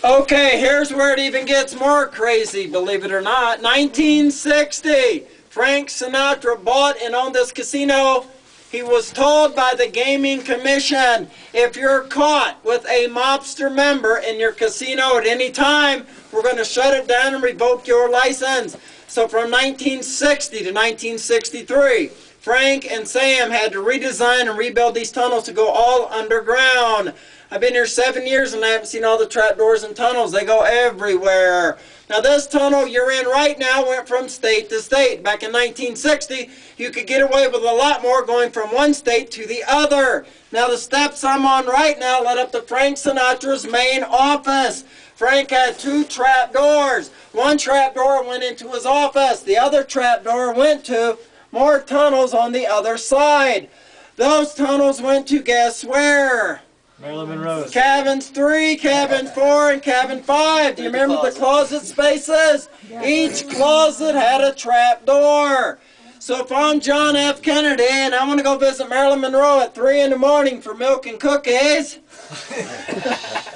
Okay, here's where it even gets more crazy, believe it or not. 1960, Frank Sinatra bought and owned this casino. He was told by the Gaming Commission, if you're caught with a mobster member in your casino at any time, we're going to shut it down and revoke your license. So from 1960 to 1963, Frank and Sam had to redesign and rebuild these tunnels to go all underground. I've been here 7 years and I haven't seen all the trapdoors and tunnels. They go everywhere. Now this tunnel you're in right now went from state to state. Back in 1960, you could get away with a lot more going from one state to the other. Now the steps I'm on right now led up to Frank Sinatra's main office. Frank had 2 trapdoors. One trapdoor went into his office. The other trapdoor went to more tunnels on the other side. Those tunnels went to guess where? Marilyn Monroe. Cabins 3, cabin 4, and cabin 5. Do you remember the closet spaces? Each closet had a trap door. So if I'm John F. Kennedy and I want to go visit Marilyn Monroe at 3 in the morning for milk and cookies,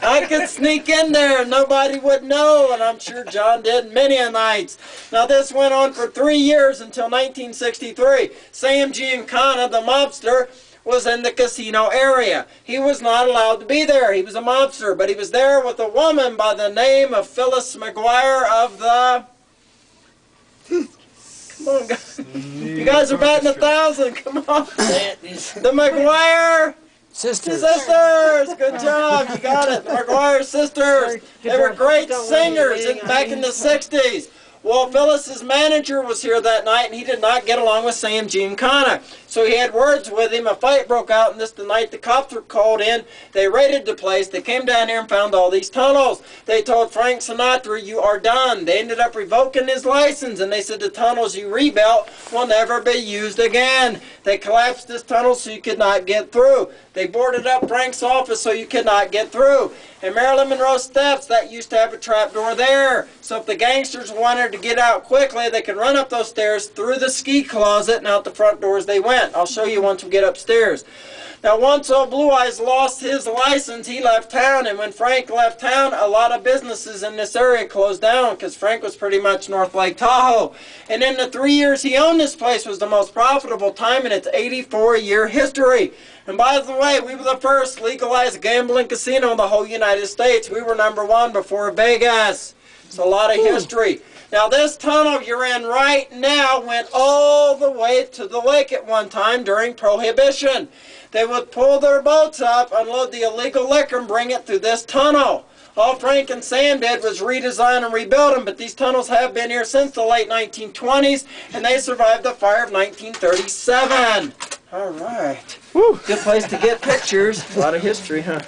I could sneak in there and nobody would know, and I'm sure John did many a nights. Now this went on for 3 years until 1963. Sam Giancana, the mobster, was in the casino area. He was not allowed to be there. He was a mobster, but he was there with a woman by the name of Phyllis McGuire of the... Come on, guys. You guys are batting 1,000. Come on. The McGuire Sisters. Good job. You got it. The McGuire sisters. They were great singers back in the 60s. Well, Phyllis's manager was here that night, and he did not get along with Sam Giancana. So he had words with him. A fight broke out, and this the night the cops were called in. They raided the place. They came down here and found all these tunnels. They told Frank Sinatra, you are done. They ended up revoking his license, and they said the tunnels you rebuilt will never be used again. They collapsed this tunnel so you could not get through. They boarded up Frank's office so you could not get through. And Marilyn Monroe steps, that used to have a trapdoor there. So if the gangsters wanted to get out quickly, they could run up those stairs through the ski closet and out the front doors they went. I'll show you once we get upstairs. Now once old Blue Eyes lost his license, he left town, and when Frank left town, a lot of businesses in this area closed down because Frank was pretty much North Lake Tahoe. And in the 3 years he owned this place was the most profitable time in its 84-year history. And by the way, we were the first legalized gambling casino in the whole United States. We were #1 before Vegas. It's a lot of history. Now this tunnel you're in right now went all the way to the lake at one time during Prohibition. They would pull their boats up, unload the illegal liquor, and bring it through this tunnel. All Frank and Sam did was redesign and rebuild them, but these tunnels have been here since the late 1920s, and they survived the fire of 1937. All right. Woo. Good place to get pictures. A lot of history, huh?